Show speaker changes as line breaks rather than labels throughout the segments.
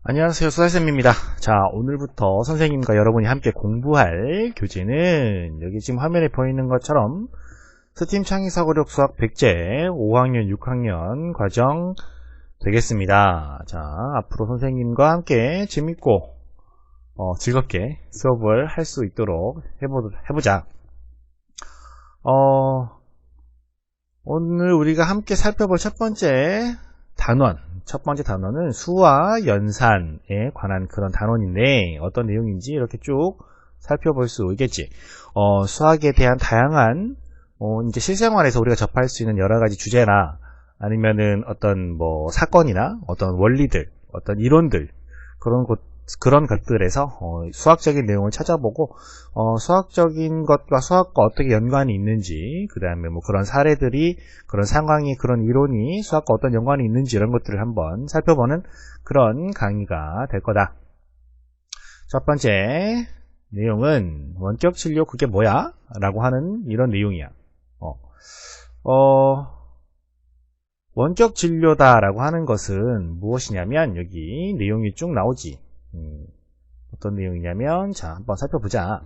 안녕하세요, 수사쌤입니다. 자, 오늘부터 선생님과 여러분이 함께 공부할 교재는 여기 지금 화면에 보이는 것처럼 스팀 창의사고력 수학 백제 5학년 6학년 과정 되겠습니다. 자, 앞으로 선생님과 함께 재밌고 즐겁게 수업을 할 수 있도록 해보자. 오늘 우리가 함께 살펴볼 첫 번째 단원은 수와 연산에 관한 그런 단원인데 어떤 내용인지 이렇게 쭉 살펴볼 수 있겠지. 수학에 대한 다양한 이제 실생활에서 우리가 접할 수 있는 여러 가지 주제나 아니면은 어떤 사건이나 어떤 원리들, 어떤 이론들 그런 것들에서 수학적인 내용을 찾아보고 수학적인 것과 수학과 어떻게 연관이 있는지, 그 다음에 그런 사례들이, 그런 상황이, 그런 이론이 수학과 어떤 연관이 있는지 이런 것들을 한번 살펴보는 그런 강의가 될 거다. 첫 번째 내용은 원격 진료 그게 뭐야? 라고 하는 이런 내용이야. 원격 진료다 라고 하는 것은 무엇이냐면 여기 내용이 쭉 나오지. 어떤 내용이냐면 자 한번 살펴보자.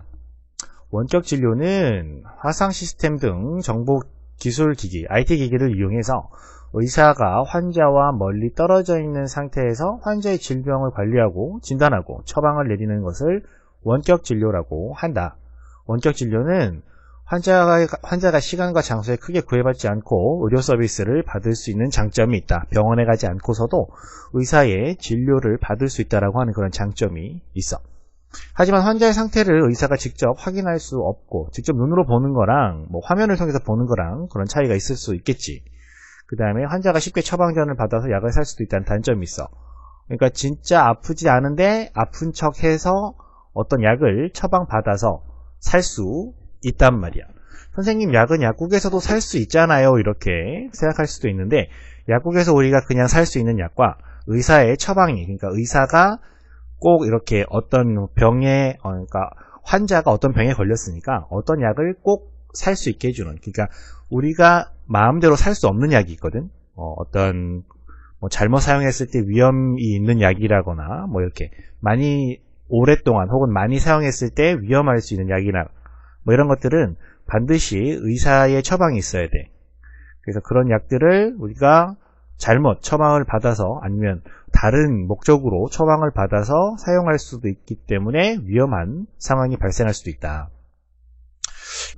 원격 진료는 화상 시스템 등 정보 기술 기기, IT 기기를 이용해서 의사가 환자와 멀리 떨어져 있는 상태에서 환자의 질병을 관리하고 진단하고 처방을 내리는 것을 원격 진료라고 한다. 원격 진료는 환자가 시간과 장소에 크게 구애받지 않고 의료 서비스를 받을 수 있는 장점이 있다. 병원에 가지 않고서도 의사의 진료를 받을 수 있다라고 하는 그런 장점이 있어. 하지만 환자의 상태를 의사가 직접 확인할 수 없고 직접 눈으로 보는 거랑 화면을 통해서 보는 거랑 그런 차이가 있을 수 있겠지. 그 다음에 환자가 쉽게 처방전을 받아서 약을 살 수도 있다는 단점이 있어. 그러니까 진짜 아프지 않은데 아픈 척해서 어떤 약을 처방받아서 살 수 있단 말이야. 선생님, 약은 약국에서도 살 수 있잖아요, 이렇게 생각할 수도 있는데 약국에서 우리가 그냥 살 수 있는 약과 의사의 처방이, 그러니까 의사가 꼭 이렇게 어떤 병에 그러니까 환자가 어떤 병에 걸렸으니까 어떤 약을 꼭 살 수 있게 해주는, 그러니까 우리가 마음대로 살 수 없는 약이 있거든. 어떤 잘못 사용했을 때 위험이 있는 약이라거나 이렇게 많이 오랫동안 혹은 많이 사용했을 때 위험할 수 있는 약이나 이런 것들은 반드시 의사의 처방이 있어야 돼. 그래서 그런 약들을 우리가 잘못 처방을 받아서 아니면 다른 목적으로 처방을 받아서 사용할 수도 있기 때문에 위험한 상황이 발생할 수도 있다.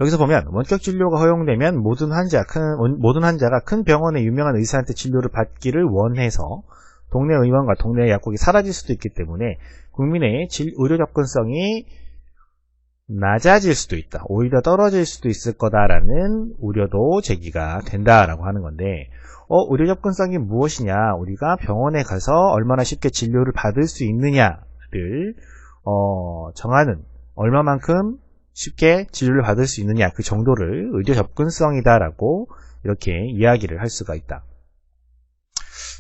여기서 보면 원격 진료가 허용되면 모든 환자가 큰 병원의 유명한 의사한테 진료를 받기를 원해서 동네 의원과 동네 약국이 사라질 수도 있기 때문에 국민의 의료 접근성이 낮아질 수도 있다. 오히려 떨어질 수도 있을 거다라는 우려도 제기가 된다라고 하는 건데, 의료 접근성이 무엇이냐? 우리가 병원에 가서 얼마나 쉽게 진료를 받을 수 있느냐를 정하는, 얼마만큼 쉽게 진료를 받을 수 있느냐, 그 정도를 의료 접근성이다라고 이렇게 이야기를 할 수가 있다.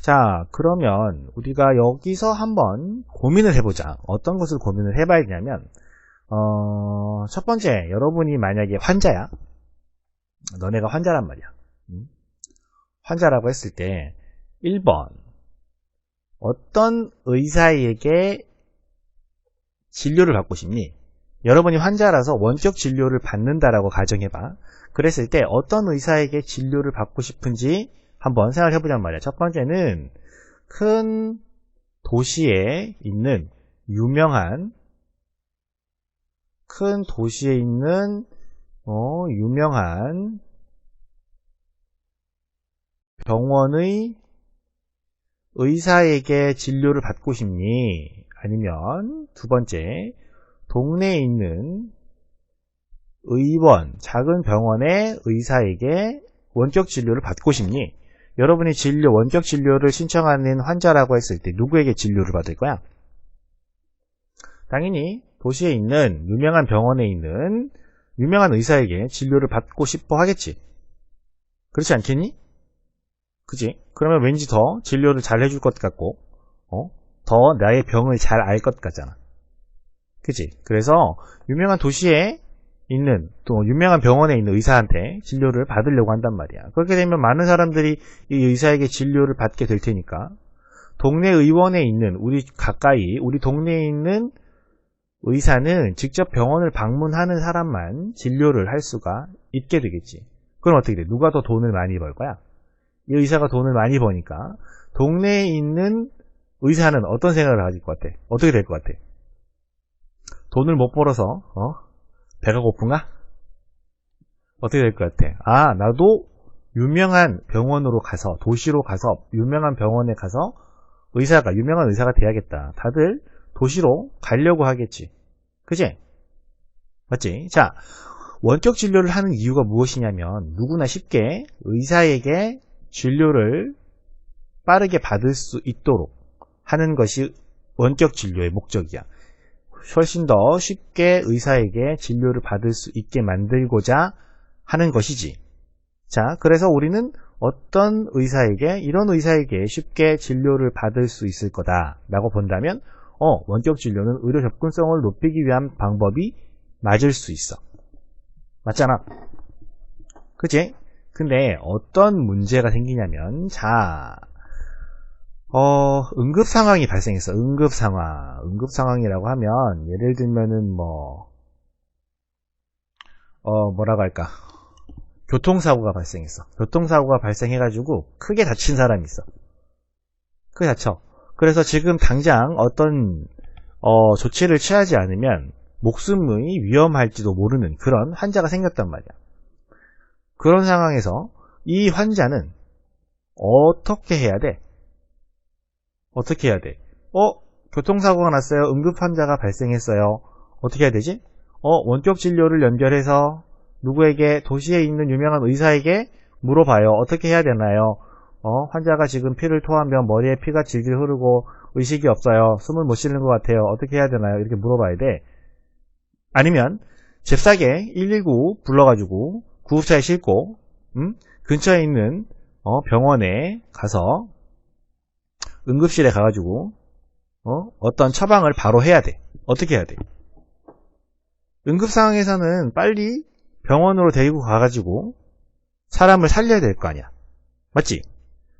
자, 그러면 우리가 여기서 한번 고민을 해보자. 어떤 것을 고민을 해봐야 되냐면, 첫 번째, 여러분이 만약에 환자야. 너네가 환자란 말이야. 환자라고 했을 때 1번, 어떤 의사에게 진료를 받고 싶니? 여러분이 환자라서 원격 진료를 받는다라고 가정해봐. 그랬을 때 어떤 의사에게 진료를 받고 싶은지 한번 생각해 보란 말이야. 첫 번째는 큰 도시에 있는 유명한 병원의 의사에게 진료를 받고 싶니? 아니면 두 번째, 동네에 있는 작은 병원의 의사에게 원격 진료를 받고 싶니? 여러분이 원격 진료를 신청하는 환자라고 했을 때 누구에게 진료를 받을 거야? 당연히 도시에 있는 유명한 병원에 있는 유명한 의사에게 진료를 받고 싶어 하겠지. 그렇지 않겠니? 그지? 그러면 왠지 더 진료를 잘 해줄 것 같고 더 나의 병을 잘 알 것 같잖아. 그지? 그래서 유명한 도시에 있는 또 유명한 병원에 있는 의사한테 진료를 받으려고 한단 말이야. 그렇게 되면 많은 사람들이 이 의사에게 진료를 받게 될 테니까 동네 의원에 있는 우리 동네에 있는 의사는 직접 병원을 방문하는 사람만 진료를 할 수가 있게 되겠지. 그럼 어떻게 돼? 누가 더 돈을 많이 벌 거야? 이 의사가 돈을 많이 버니까 동네에 있는 의사는 어떤 생각을 가질 것 같아? 어떻게 될 것 같아? 돈을 못 벌어서 배가 고픈가? 어떻게 될 것 같아? 아, 나도 유명한 병원으로 가서, 도시로 가서, 유명한 병원에 가서 유명한 의사가 돼야겠다. 다들 도시로 가려고 하겠지. 그치? 맞지? 자, 원격 진료를 하는 이유가 무엇이냐면 누구나 쉽게 의사에게 진료를 빠르게 받을 수 있도록 하는 것이 원격 진료의 목적이야. 훨씬 더 쉽게 의사에게 진료를 받을 수 있게 만들고자 하는 것이지. 자, 그래서 우리는 이런 의사에게 쉽게 진료를 받을 수 있을 거다라고 본다면 원격 진료는 의료 접근성을 높이기 위한 방법이 맞을 수 있어. 맞잖아. 그치? 근데 어떤 문제가 생기냐면 자, 응급 상황이 발생했어. 응급 상황이라고 하면 예를 들면은 뭐라고 할까? 교통사고가 발생했어. 교통사고가 발생해가지고 크게 다친 사람이 있어. 크게 다쳐. 그래서 지금 당장 어떤 조치를 취하지 않으면 목숨이 위험할지도 모르는 그런 환자가 생겼단 말이야. 그런 상황에서 이 환자는 어떻게 해야 돼? 어떻게 해야 돼? 교통사고가 났어요. 응급 환자가 발생했어요. 어떻게 해야 되지? 원격 진료를 연결해서 누구에게 도시에 있는 유명한 의사에게 물어봐요. 어떻게 해야 되나요? 환자가 지금 피를 토하면 머리에 피가 질질 흐르고 의식이 없어요. 숨을 못 쉬는 것 같아요. 어떻게 해야 되나요? 이렇게 물어봐야 돼. 아니면 잽싸게 119 불러가지고 구급차에 싣고 근처에 있는 병원에 가서 응급실에 가가지고 어떤 처방을 바로 해야 돼. 어떻게 해야 돼? 응급 상황에서는 빨리 병원으로 데리고 가가지고 사람을 살려야 될 거 아니야. 맞지?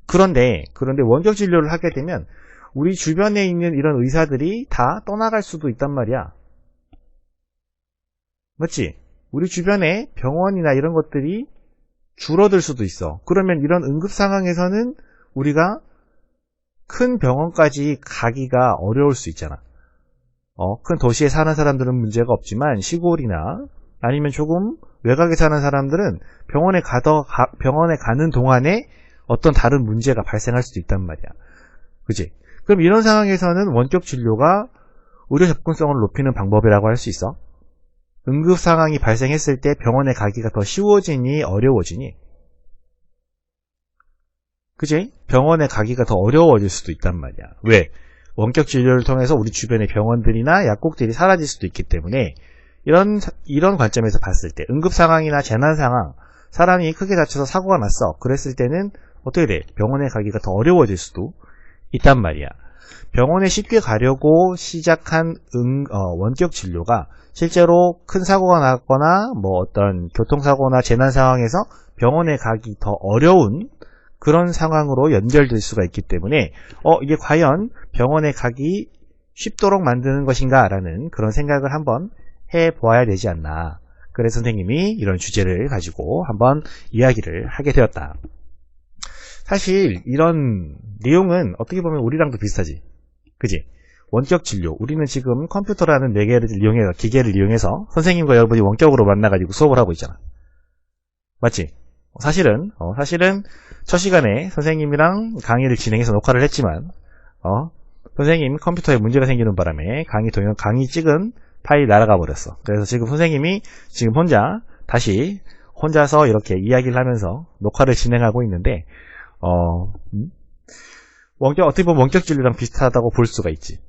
그런데 원격 진료를 하게 되면 우리 주변에 있는 이런 의사들이 다 떠나갈 수도 있단 말이야. 맞지? 우리 주변에 병원이나 이런 것들이 줄어들 수도 있어. 그러면 이런 응급 상황에서는 우리가 큰 병원까지 가기가 어려울 수 있잖아. 큰 도시에 사는 사람들은 문제가 없지만 시골이나 아니면 조금 외곽에 사는 사람들은 병원에 가는 동안에 어떤 다른 문제가 발생할 수도 있단 말이야. 그치? 그럼 이런 상황에서는 원격 진료가 의료 접근성을 높이는 방법이라고 할 수 있어? 응급 상황이 발생했을 때 병원에 가기가 더 쉬워지니 어려워지니? 그치? 병원에 가기가 더 어려워질 수도 있단 말이야. 왜? 원격 진료를 통해서 우리 주변의 병원들이나 약국들이 사라질 수도 있기 때문에 이런 관점에서 봤을 때 응급 상황이나 재난 상황, 사람이 크게 다쳐서 사고가 났어. 그랬을 때는 어떻게 돼? 병원에 가기가 더 어려워질 수도 있단 말이야. 병원에 쉽게 가려고 시작한 원격 진료가 실제로 큰 사고가 났거나 어떤 교통사고나 재난 상황에서 병원에 가기 더 어려운 그런 상황으로 연결될 수가 있기 때문에 이게 과연 병원에 가기 쉽도록 만드는 것인가 라는 그런 생각을 한번 해보아야 되지 않나. 그래서 선생님이 이런 주제를 가지고 한번 이야기를 하게 되었다. 사실 이런 내용은 어떻게 보면 우리랑도 비슷하지. 그지? 원격 진료. 우리는 지금 컴퓨터라는 기계를 이용해서 선생님과 여러분이 원격으로 만나가지고 수업을 하고 있잖아. 맞지? 사실은 첫 시간에 선생님이랑 강의를 진행해서 녹화를 했지만 선생님 컴퓨터에 문제가 생기는 바람에 강의 찍은 파일이 날아가 버렸어. 그래서 지금 선생님이 지금 혼자서 이렇게 이야기를 하면서 녹화를 진행하고 있는데 어떻게 보면 원격 진료랑 비슷하다고 볼 수가 있지.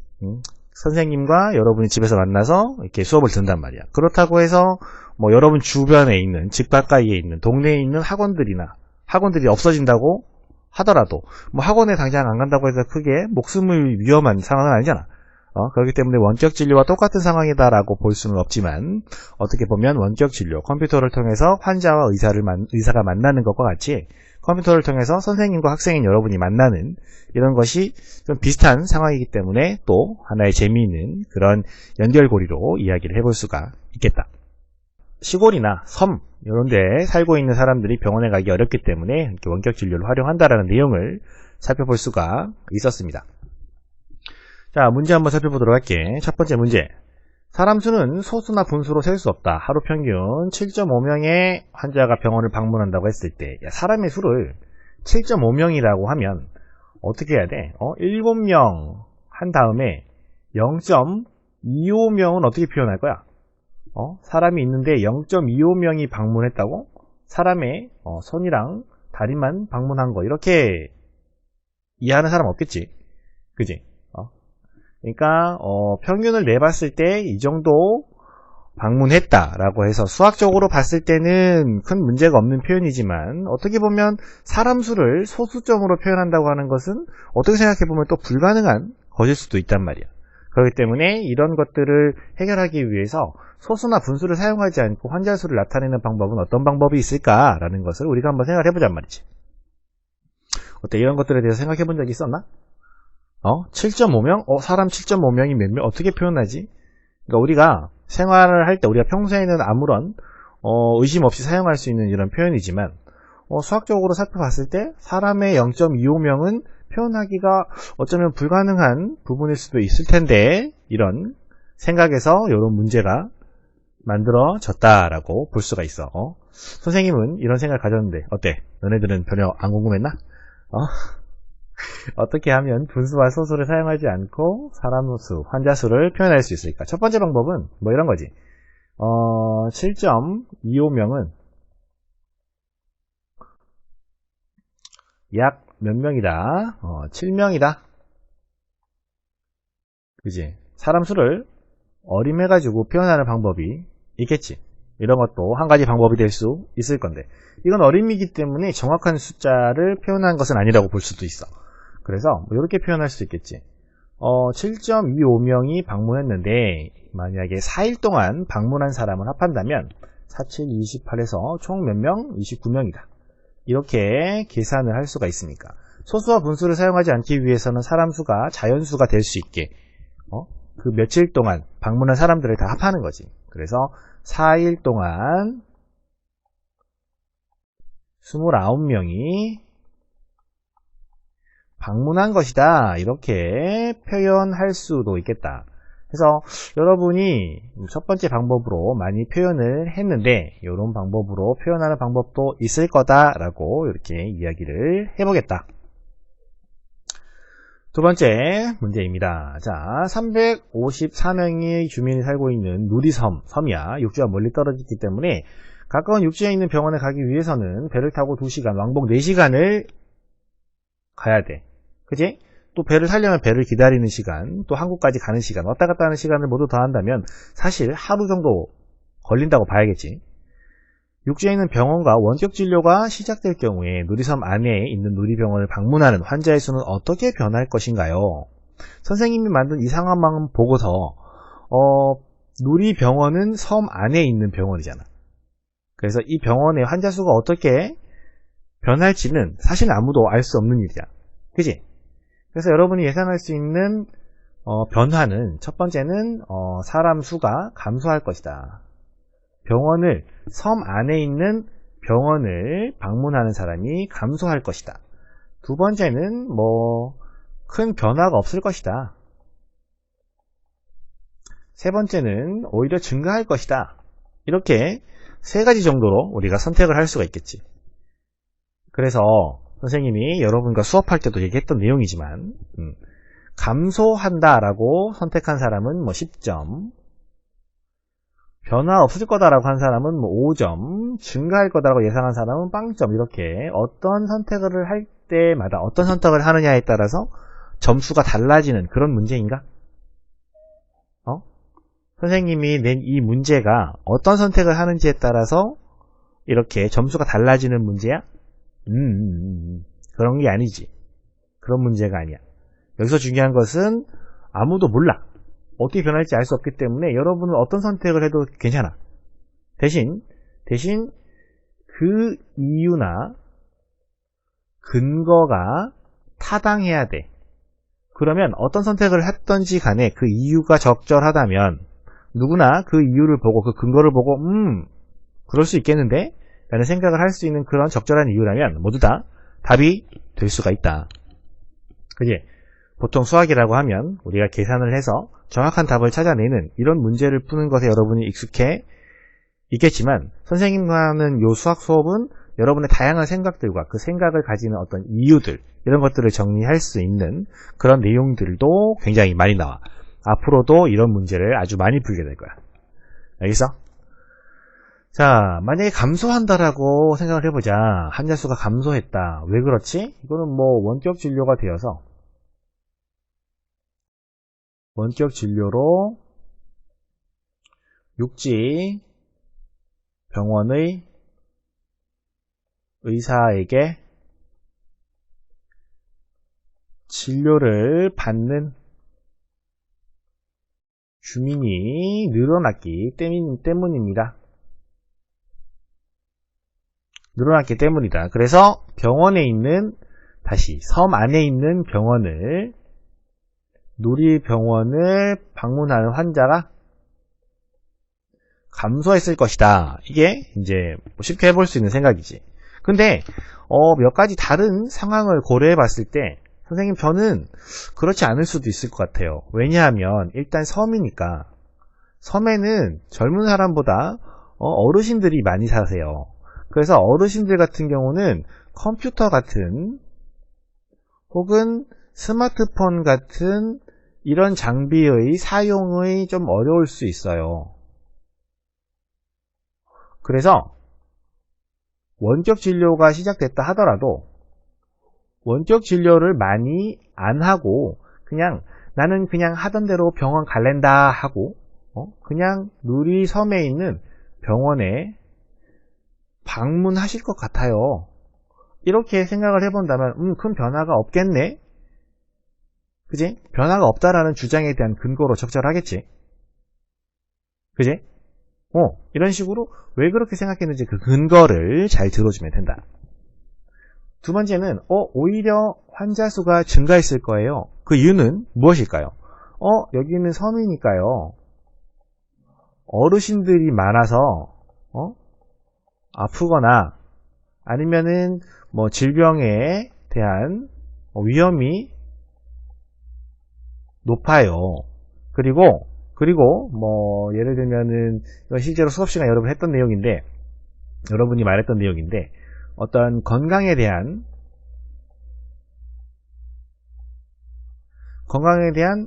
선생님과 여러분이 집에서 만나서 이렇게 수업을 듣는단 말이야. 그렇다고 해서 여러분 주변에 있는, 집 가까이에 있는, 동네에 있는 학원들이 없어진다고 하더라도 학원에 당장 안 간다고 해서 크게 목숨을 위험한 상황은 아니잖아. 그렇기 때문에 원격 진료와 똑같은 상황이다라고 볼 수는 없지만 어떻게 보면 원격 진료, 컴퓨터를 통해서 환자와 의사가 만나는 것과 같이 컴퓨터를 통해서 선생님과 학생인 여러분이 만나는 이런 것이 좀 비슷한 상황이기 때문에 또 하나의 재미있는 그런 연결고리로 이야기를 해볼 수가 있겠다. 시골이나 섬 이런 데 살고 있는 사람들이 병원에 가기 어렵기 때문에 이렇게 원격 진료를 활용한다라는 내용을 살펴볼 수가 있었습니다. 자, 문제 한번 살펴보도록 할게. 첫 번째 문제. 사람 수는 소수나 분수로 셀 수 없다. 하루 평균 7.5명의 환자가 병원을 방문한다고 했을 때 사람의 수를 7.5명이라고 하면 어떻게 해야 돼? 7명 한 다음에 0.25명은 어떻게 표현할 거야? 사람이 있는데 0.25명이 방문했다고? 사람의 손이랑 다리만 방문한 거 이렇게 이해하는 사람 없겠지? 그지? 그러니까 평균을 내봤을 때 이 정도 방문했다라고 해서 수학적으로 봤을 때는 큰 문제가 없는 표현이지만 어떻게 보면 사람 수를 소수점으로 표현한다고 하는 것은 어떻게 생각해보면 또 불가능한 것일 수도 있단 말이야. 그렇기 때문에 이런 것들을 해결하기 위해서 소수나 분수를 사용하지 않고 환자 수를 나타내는 방법은 어떤 방법이 있을까라는 것을 우리가 한번 생각을 해보잔 말이지. 어때? 이런 것들에 대해서 생각해 본 적이 있었나? 7.5명? 사람 7.5명이 몇 명? 어떻게 표현하지? 그러니까 우리가 생활을 할 때 우리가 평소에는 아무런 의심 없이 사용할 수 있는 이런 표현이지만 수학적으로 살펴봤을 때 사람의 0.25명은 표현하기가 어쩌면 불가능한 부분일 수도 있을 텐데 이런 생각에서 이런 문제가 만들어졌다라고 볼 수가 있어. 선생님은 이런 생각을 가졌는데 어때? 너네들은 전혀 안 궁금했나? 어떻게 하면 분수와 소수를 사용하지 않고 사람 수, 환자 수를 표현할 수 있을까? 첫 번째 방법은 뭐 이런 거지. 7.25명은 약 몇 명이다? 7명이다. 그지? 사람 수를 어림해가지고 표현하는 방법이 있겠지. 이런 것도 한 가지 방법이 될 수 있을 건데 이건 어림이기 때문에 정확한 숫자를 표현한 것은 아니라고 볼 수도 있어. 그래서 이렇게 표현할 수 있겠지. 7.25명이 방문했는데 만약에 4일 동안 방문한 사람을 합한다면 47, 28에서 총 몇 명? 29명이다. 이렇게 계산을 할 수가 있으니까 소수와 분수를 사용하지 않기 위해서는 사람 수가 자연수가 될 수 있게 그 며칠 동안 방문한 사람들을 다 합하는 거지. 그래서 4일 동안 29명이 방문한 것이다. 이렇게 표현할 수도 있겠다. 그래서 여러분이 첫 번째 방법으로 많이 표현을 했는데 이런 방법으로 표현하는 방법도 있을 거다라고 이렇게 이야기를 해보겠다. 두 번째 문제입니다. 자, 354명의 주민이 살고 있는 누리섬이야. 육지와 멀리 떨어지기 때문에 가까운 육지에 있는 병원에 가기 위해서는 배를 타고 2시간, 왕복 4시간을 가야 돼. 그치? 또 배를 타려면 배를 기다리는 시간, 또 한국까지 가는 시간, 왔다 갔다 하는 시간을 모두 더한다면 사실 하루 정도 걸린다고 봐야겠지. 육지에 있는 병원과 원격 진료가 시작될 경우에 누리섬 안에 있는 누리병원을 방문하는 환자의 수는 어떻게 변할 것인가요? 선생님이 만든 이 상황만 보고서 누리병원은 섬 안에 있는 병원이잖아. 그래서 이 병원의 환자 수가 어떻게 변할지는 사실 아무도 알 수 없는 일이야. 그치? 그래서 여러분이 예상할 수 있는 변화는 첫 번째는 사람 수가 감소할 것이다. 병원을 섬 안에 있는 병원을 방문하는 사람이 감소할 것이다. 두 번째는 큰 변화가 없을 것이다. 세 번째는 오히려 증가할 것이다. 이렇게 세 가지 정도로 우리가 선택을 할 수가 있겠지. 그래서 선생님이 여러분과 수업할 때도 얘기했던 내용이지만 감소한다라고 선택한 사람은 10점, 변화 없을 거다라고 한 사람은 5점, 증가할 거다라고 예상한 사람은 0점. 이렇게 어떤 선택을 할 때마다 어떤 선택을 하느냐에 따라서 점수가 달라지는 그런 문제인가? 선생님이 낸 이 문제가 어떤 선택을 하는지에 따라서 이렇게 점수가 달라지는 문제야? 그런 게 아니지. 그런 문제가 아니야. 여기서 중요한 것은 아무도 몰라. 어떻게 변할지 알 수 없기 때문에 여러분은 어떤 선택을 해도 괜찮아. 대신 그 이유나 근거가 타당해야 돼. 그러면 어떤 선택을 했던지 간에 그 이유가 적절하다면 누구나 그 이유를 보고 그 근거를 보고 그럴 수 있겠는데? 라는 생각을 할 수 있는 그런 적절한 이유라면 모두 다 답이 될 수가 있다. 그지? 보통 수학이라고 하면 우리가 계산을 해서 정확한 답을 찾아내는 이런 문제를 푸는 것에 여러분이 익숙해 있겠지만 선생님과 하는 요 수학 수업은 여러분의 다양한 생각들과 그 생각을 가지는 어떤 이유들 이런 것들을 정리할 수 있는 그런 내용들도 굉장히 많이 나와. 앞으로도 이런 문제를 아주 많이 풀게 될 거야. 알겠어? 자, 만약에 감소한다라고 생각을 해보자. 함자수가 감소했다. 왜 그렇지? 이거는 뭐 원격 진료가 되어서 원격 진료로 육지 병원의 의사에게 진료를 받는 주민이 늘어났기 때문입니다. 늘어났기 때문이다. 그래서 병원에 있는 섬 안에 있는 병원을 누리병원을 방문하는 환자가 감소했을 것이다. 이게 이제 쉽게 해볼 수 있는 생각이지. 근데 몇 가지 다른 상황을 고려해 봤을 때 선생님 저는 그렇지 않을 수도 있을 것 같아요. 왜냐하면 일단 섬이니까 섬에는 젊은 사람보다 어르신들이 많이 사세요. 그래서 어르신들 같은 경우는 컴퓨터 같은 혹은 스마트폰 같은 이런 장비의 사용이 좀 어려울 수 있어요. 그래서 원격 진료가 시작됐다 하더라도 원격 진료를 많이 안 하고 나는 그냥 하던 대로 병원 갈랜다 하고 그냥 누리섬에 있는 병원에 방문하실 것 같아요. 이렇게 생각을 해본다면 큰 변화가 없겠네? 그지? 변화가 없다라는 주장에 대한 근거로 적절하겠지? 그지? 이런 식으로 왜 그렇게 생각했는지 그 근거를 잘 들어주면 된다. 두 번째는 오히려 환자 수가 증가했을 거예요. 그 이유는 무엇일까요? 여기는 섬이니까요. 어르신들이 많아서 아프거나 아니면은 뭐 질병에 대한 위험이 높아요. 그리고 뭐 예를 들면은 이건 실제로 수업 시간에 여러분 했던 내용인데 여러분이 말했던 내용인데 어떤 건강에 대한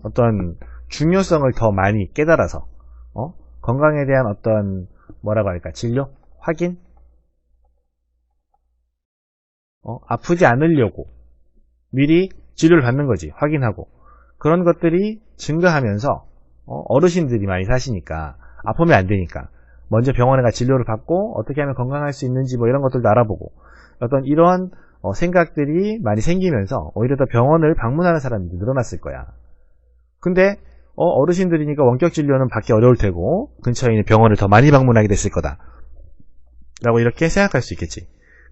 어떤 중요성을 더 많이 깨달아서 건강에 대한 어떤 뭐라고 할까 진료? 확인? 아프지 않으려고 미리 진료를 받는 거지. 확인하고 그런 것들이 증가하면서 어르신들이 많이 사시니까 아프면 안 되니까 먼저 병원에 가 진료를 받고 어떻게 하면 건강할 수 있는지 뭐 이런 것들도 알아보고 어떤 이런 생각들이 많이 생기면서 오히려 더 병원을 방문하는 사람이 늘어났을 거야. 근데 어르신들이니까 원격 진료는 받기 어려울 테고 근처에 있는 병원을 더 많이 방문하게 됐을 거다 라고 이렇게 생각할 수 있겠지.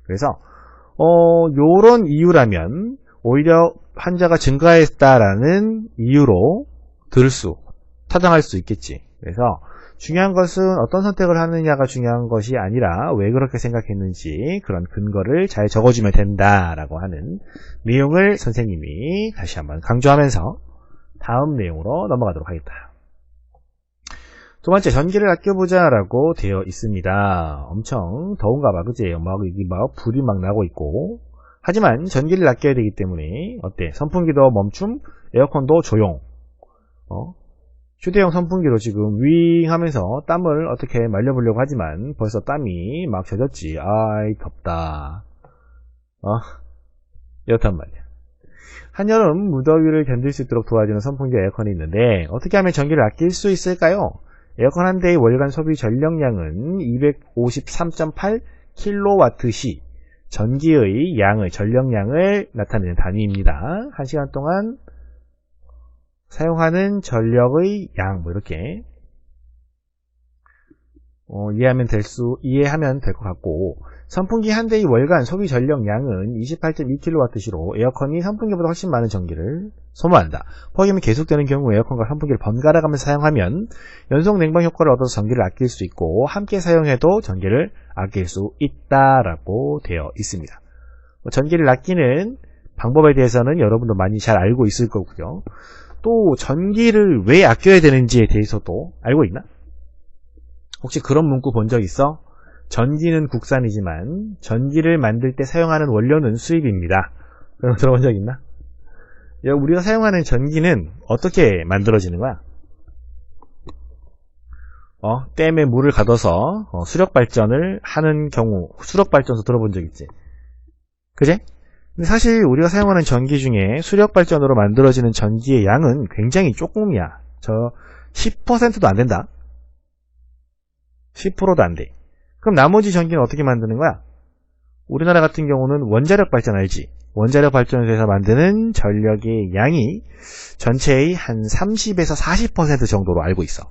그래서 요런 이유라면 오히려 환자가 증가했다라는 이유로 타당할 수 있겠지. 그래서 중요한 것은 어떤 선택을 하느냐가 중요한 것이 아니라 왜 그렇게 생각했는지 그런 근거를 잘 적어주면 된다라고 하는 내용을 선생님이 다시 한번 강조하면서 다음 내용으로 넘어가도록 하겠다. 두 번째, 전기를 아껴보자 라고 되어 있습니다. 엄청 더운가 봐, 그치? 불이 막 나고 있고. 하지만 전기를 아껴야 되기 때문에 어때? 선풍기도 멈춤, 에어컨도 조용. 휴대용 선풍기로 지금 윙 하면서 땀을 어떻게 말려보려고 하지만 벌써 땀이 막 젖었지. 아이 덥다. 이렇단 말이야. 한여름 무더위를 견딜 수 있도록 도와주는 선풍기와 에어컨이 있는데 어떻게 하면 전기를 아낄 수 있을까요? 에어컨 한 대의 월간 소비 전력량은 253.8kWh 전기의 전력량을 나타내는 단위입니다. 1시간 동안 사용하는 전력의 양, 뭐 이렇게. 이해하면 될 것 같고, 선풍기 한 대의 월간 소비 전력량은 28.2kWh로 에어컨이 선풍기보다 훨씬 많은 전기를 소모한다. 폭염이 계속되는 경우 에어컨과 선풍기를 번갈아 가면서 사용하면 연속 냉방 효과를 얻어서 전기를 아낄 수 있고, 함께 사용해도 전기를 아낄 수 있다라고 되어 있습니다. 전기를 아끼는 방법에 대해서는 여러분도 많이 잘 알고 있을 거고요. 또 전기를 왜 아껴야 되는지에 대해서도 알고 있나? 혹시 그런 문구 본 적 있어? 전기는 국산이지만 전기를 만들 때 사용하는 원료는 수입입니다. 그런 거 들어본 적 있나? 우리가 사용하는 전기는 어떻게 만들어지는 거야? 댐에 물을 가둬서 수력발전을 하는 경우, 수력발전소 들어본 적 있지? 그제? 근데 사실 우리가 사용하는 전기 중에 수력발전으로 만들어지는 전기의 양은 굉장히 조금이야. 저 10%도 안 된다. 10%도 안 돼. 그럼 나머지 전기는 어떻게 만드는 거야? 우리나라 같은 경우는 원자력 발전 알지? 원자력 발전소에서 만드는 전력의 양이 전체의 한 30에서 40% 정도로 알고 있어.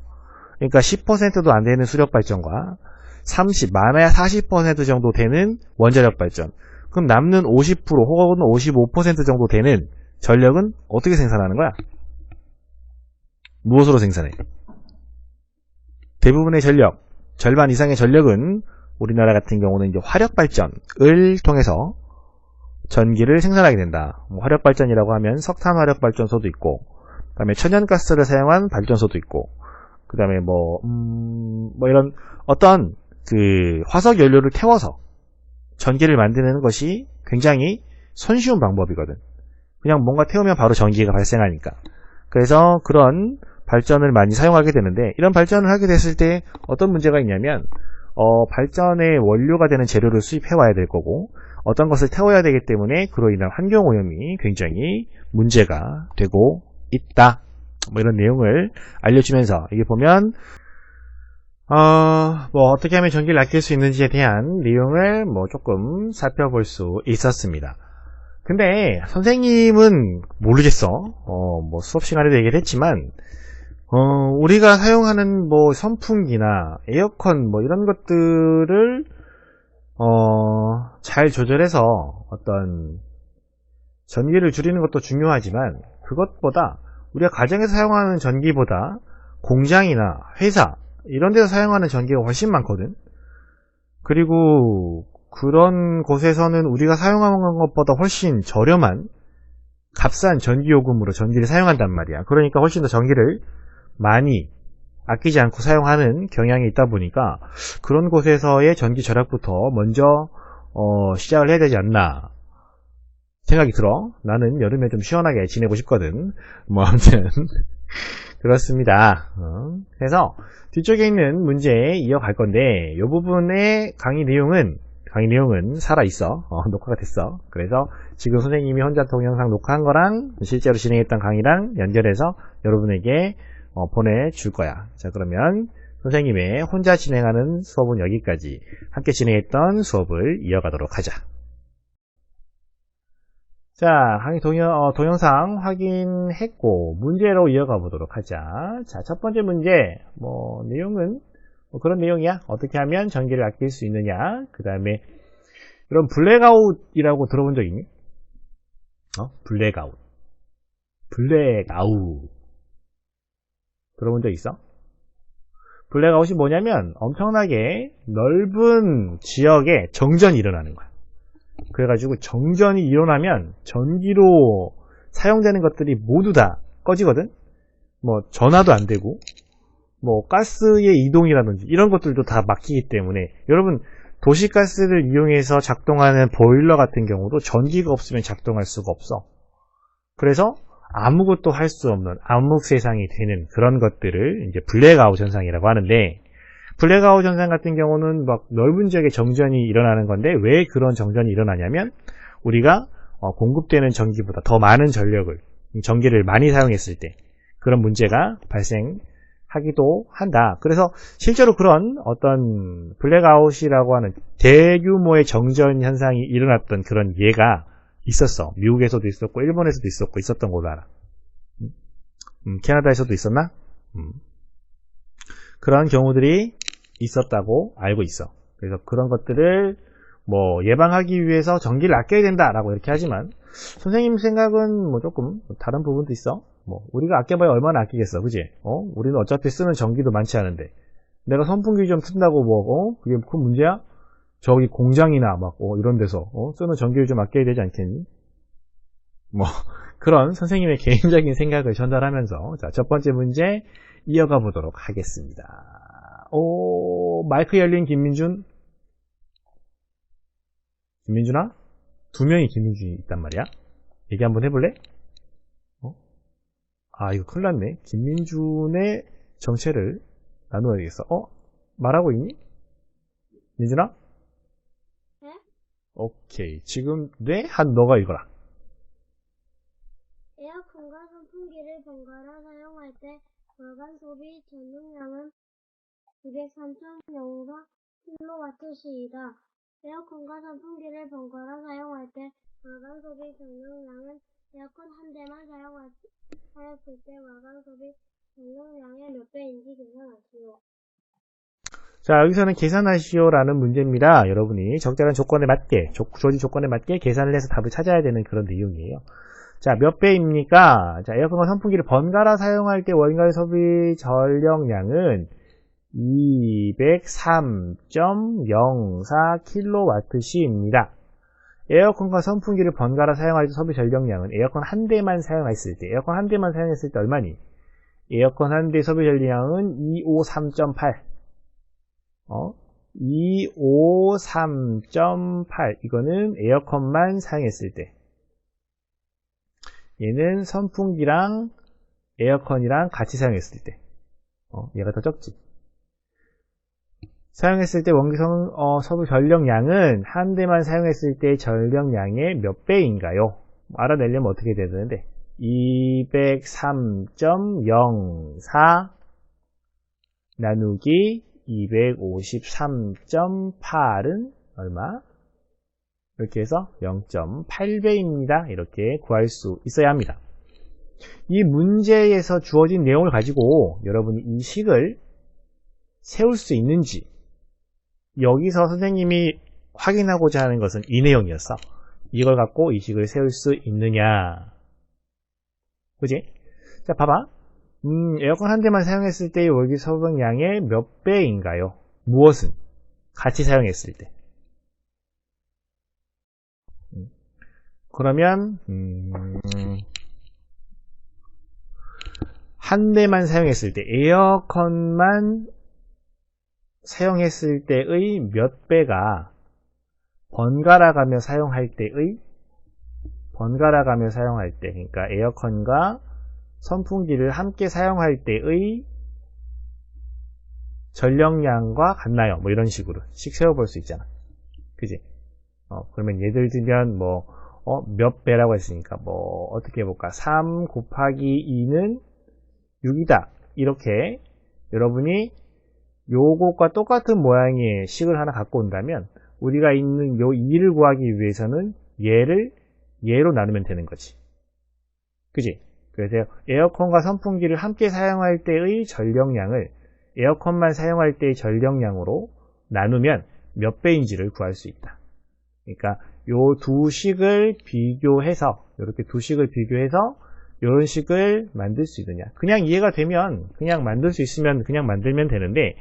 그러니까 10%도 안 되는 수력 발전과 30, 많아야 40% 정도 되는 원자력 발전. 그럼 남는 50% 혹은 55% 정도 되는 전력은 어떻게 생산하는 거야? 무엇으로 생산해? 대부분의 전력, 절반 이상의 전력은 우리나라 같은 경우는 이제 화력발전을 통해서 전기를 생산하게 된다. 화력발전이라고 하면 석탄 화력발전소도 있고, 그 다음에 천연가스를 사용한 발전소도 있고, 그 다음에 이런 어떤 그 화석 연료를 태워서 전기를 만드는 것이 굉장히 손쉬운 방법이거든. 그냥 뭔가 태우면 바로 전기가 발생하니까. 그래서 그런 발전을 많이 사용하게 되는데, 이런 발전을 하게 됐을 때 어떤 문제가 있냐면, 발전의 원료가 되는 재료를 수입해 와야 될 거고, 어떤 것을 태워야 되기 때문에 그로 인한 환경오염이 굉장히 문제가 되고 있다. 이런 내용을 알려주면서, 이게 보면 어떻게 하면 전기를 아낄 수 있는지에 대한 내용을 조금 살펴볼 수 있었습니다. 근데 선생님은 모르겠어. 수업 시간에도 얘기를 했지만, 우리가 사용하는 선풍기나 에어컨 이런 것들을 잘 조절해서 어떤 전기를 줄이는 것도 중요하지만, 그것보다 우리가 가정에서 사용하는 전기보다 공장이나 회사 이런 데서 사용하는 전기가 훨씬 많거든. 그리고 그런 곳에서는 우리가 사용하는 것보다 훨씬 저렴한 값싼 전기요금으로 전기를 사용한단 말이야. 그러니까 훨씬 더 전기를 많이 아끼지 않고 사용하는 경향이 있다 보니까 그런 곳에서의 전기 절약부터 먼저 시작을 해야 되지 않나 생각이 들어. 나는 여름에 좀 시원하게 지내고 싶거든. 아무튼 그렇습니다. 그래서 뒤쪽에 있는 문제 이어갈 건데, 이 부분의 강의 내용은 살아있어. 녹화가 됐어. 그래서 지금 선생님이 혼자 동영상 녹화한 거랑 실제로 진행했던 강의랑 연결해서 여러분에게 보내줄 거야. 자, 그러면 선생님의 혼자 진행하는 수업은 여기까지. 함께 진행했던 수업을 이어가도록 하자. 자, 강의 동영상 확인했고 문제로 이어가 보도록 하자. 자, 첫 번째 문제 내용은 그런 내용이야. 어떻게 하면 전기를 아낄 수 있느냐. 그 다음에 이런 블랙아웃이라고 들어본 적 있니? 블랙아웃 들어본 적 있어? 블랙아웃이 뭐냐면 엄청나게 넓은 지역에 정전이 일어나는 거야. 그래가지고 정전이 일어나면 전기로 사용되는 것들이 모두 다 꺼지거든. 전화도 안 되고 가스의 이동이라든지 이런 것들도 다 막히기 때문에, 여러분 도시가스를 이용해서 작동하는 보일러 같은 경우도 전기가 없으면 작동할 수가 없어. 그래서 아무것도 할 수 없는 암흑 세상이 되는 그런 것들을 이제 블랙아웃 현상이라고 하는데, 블랙아웃 현상 같은 경우는 넓은 지역에 정전이 일어나는 건데, 왜 그런 정전이 일어나냐면 우리가 공급되는 전기보다 더 많은 전기를 많이 사용했을 때 그런 문제가 발생하기도 한다. 그래서 실제로 그런 어떤 블랙아웃이라고 하는 대규모의 정전 현상이 일어났던 그런 예가 있었어. 미국에서도 있었고 일본에서도 있었던 걸로 알아. 캐나다에서도 있었나? 그런 경우들이 있었다고 알고 있어. 그래서 그런 것들을 뭐 예방하기 위해서 전기를 아껴야 된다라고 이렇게 하지만 선생님 생각은 뭐 조금 다른 부분도 있어. 뭐 우리가 아껴봐야 얼마나 아끼겠어, 그지? 우리는 어차피 쓰는 전기도 많지 않은데 내가 선풍기 좀 튼다고 뭐 그게 큰 문제야? 저기 공장이나 막 이런 데서 쓰는 전기를 좀 아껴야 되지 않겠니? 뭐 그런 선생님의 개인적인 생각을 전달하면서 자, 첫 번째 문제 이어가 보도록 하겠습니다. 마이크 열린 김민준아? 두 명이 김민준이 있단 말이야? 얘기 한번 해볼래? 이거 큰일 났네. 김민준의 정체를 나누어야 되겠어. 말하고 있니? 민준아?
네?
오케이. 지금 너가 읽어라.
에어컨과 선풍기를 번갈아 사용할 때 월간 소비 전용량은 203.04kWh이다. 에어컨과 선풍기를 번갈아 사용할 때 월간 소비 전용량은 에어컨 한 대만 사용했을 때 월간 소비 전용량의 몇 배인지 계산하시오.
자, 여기서는 계산하시오라는 문제입니다. 여러분이 적절한 조건에 맞게, 주어진 조건에 맞게 계산을 해서 답을 찾아야 되는 그런 내용이에요. 자, 몇 배입니까? 자, 에어컨과 선풍기를 번갈아 사용할 때 월간 소비 전력량은 203.04kWh입니다. 에어컨과 선풍기를 번갈아 사용할 때 소비 전력량은 에어컨 한 대만 사용했을 때, 얼마니? 에어컨 한 대 소비 전력량은 253.8. 253.8. 이거는 에어컨만 사용했을 때. 얘는 선풍기랑 에어컨이랑 같이 사용했을 때. 얘가 더 적지. 사용했을 때 원기성 소비 전력량은 한 대만 사용했을 때 전력량의 몇 배인가요? 알아내려면 어떻게 돼야 되는데 203.04 나누기 253.8은 얼마? 이렇게 해서 0.8배입니다. 이렇게 구할 수 있어야 합니다. 이 문제에서 주어진 내용을 가지고 여러분이 이 식을 세울 수 있는지 여기서 선생님이 확인하고자 하는 것은 이 내용이었어. 이걸 갖고 이 식을 세울 수 있느냐. 그지? 자, 봐봐. 에어컨 한 대만 사용했을 때의 월기 소비량의 몇 배인가요? 무엇은? 같이 사용했을 때. 그러면 한 대만 사용했을 때, 에어컨만 사용했을 때의 몇 배가 번갈아 가며 사용할 때, 그러니까 에어컨과 선풍기를 함께 사용할 때의 전력량과 같나요? 뭐 이런 식으로 식 세워볼 수 있잖아. 그지? 그러면 예를 들면 몇 배라고 했으니까 어떻게 해볼까? 3 곱하기 2는 6이다. 이렇게 여러분이 요것과 똑같은 모양의 식을 하나 갖고 온다면 우리가 있는 요 2를 구하기 위해서는 얘로 나누면 되는 거지. 그지? 그래서 에어컨과 선풍기를 함께 사용할 때의 전력량을 에어컨만 사용할 때의 전력량으로 나누면 몇 배인지를 구할 수 있다. 그러니까 요 두 식을 비교해서 이렇게 두 식을 비교해서 이런 식을 만들 수 있느냐. 그냥 이해가 되면 그냥 만들 수 있으면 그냥 만들면 되는데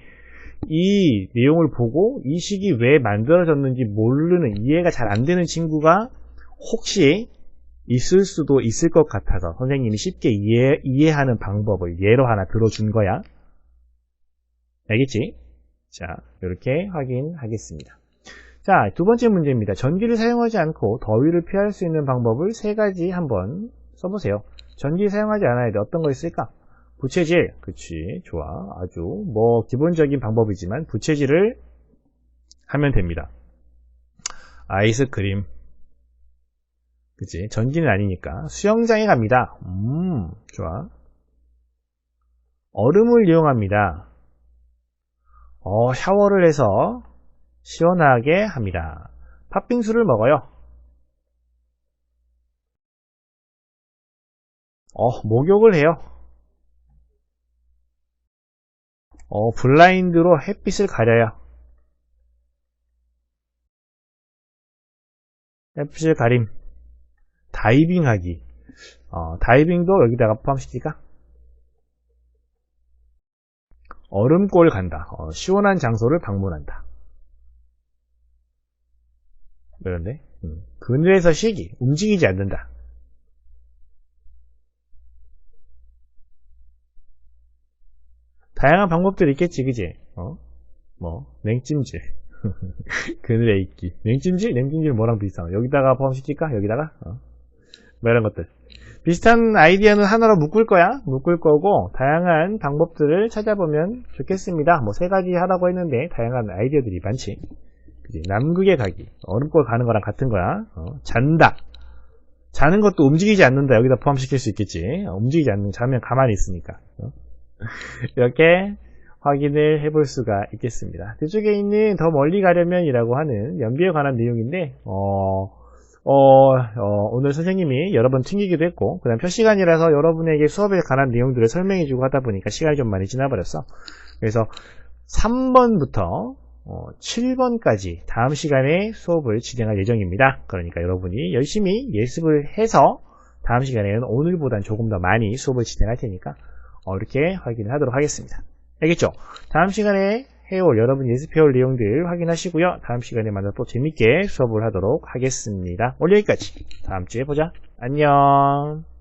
이 내용을 보고 이 식이 왜 만들어졌는지 모르는 이해가 잘 안 되는 친구가 혹시 있을 수도 있을 것 같아서 선생님이 쉽게 이해하는 방법을 예로 하나 들어준 거야. 알겠지? 자, 이렇게 확인하겠습니다. 자, 두 번째 문제입니다. 전기를 사용하지 않고 더위를 피할 수 있는 방법을 세 가지 한번 써보세요. 전기 사용하지 않아야 돼. 어떤 거 있을까? 부채질. 그치. 좋아. 아주 기본적인 방법이지만 부채질을 하면 됩니다. 아이스크림. 그치. 전기는 아니니까. 수영장에 갑니다. 좋아. 얼음을 이용합니다. 샤워를 해서 시원하게 합니다. 팥빙수를 먹어요. 목욕을 해요. 블라인드로 햇빛을 가려요. 햇빛을 가림. 다이빙 하기. 다이빙도 여기다가 포함시킬까? 얼음골 간다. 시원한 장소를 방문한다. 그런데 그늘에서 쉬기. 움직이지 않는다. 다양한 방법들이 있겠지, 그지? 냉찜질. 그늘에 있기. 냉찜질 뭐랑 비슷한 여기다가 포함시킬까? 여기다가? 뭐 이런 것들. 비슷한 아이디어는 하나로 묶을 거야. 묶을 거고, 다양한 방법들을 찾아보면 좋겠습니다. 뭐 3가지 하라고 했는데, 다양한 아이디어들이 많지. 그치? 남극에 가기. 얼음골 가는 거랑 같은 거야. 잔다. 자는 것도 움직이지 않는다. 여기다 포함시킬 수 있겠지. 움직이지 않는, 자면 가만히 있으니까. 이렇게 확인을 해볼 수가 있겠습니다. 뒤쪽에 있는 더 멀리 가려면 이라고 하는 연비에 관한 내용인데, 오늘 선생님이 여러 번 튕기기도 했고, 그 다음 표 시간이라서 여러분에게 수업에 관한 내용들을 설명해주고 하다 보니까 시간이 좀 많이 지나버렸어. 그래서 3번부터 7번까지 다음 시간에 수업을 진행할 예정입니다. 그러니까 여러분이 열심히 예습을 해서 다음 시간에는 오늘보단 조금 더 많이 수업을 진행할 테니까 이렇게 확인을 하도록 하겠습니다. 알겠죠? 다음 시간에 해올 여러분 예습해올 내용들 확인하시고요. 다음 시간에 만나 또 재밌게 수업을 하도록 하겠습니다. 오늘 여기까지. 다음 주에 보자. 안녕.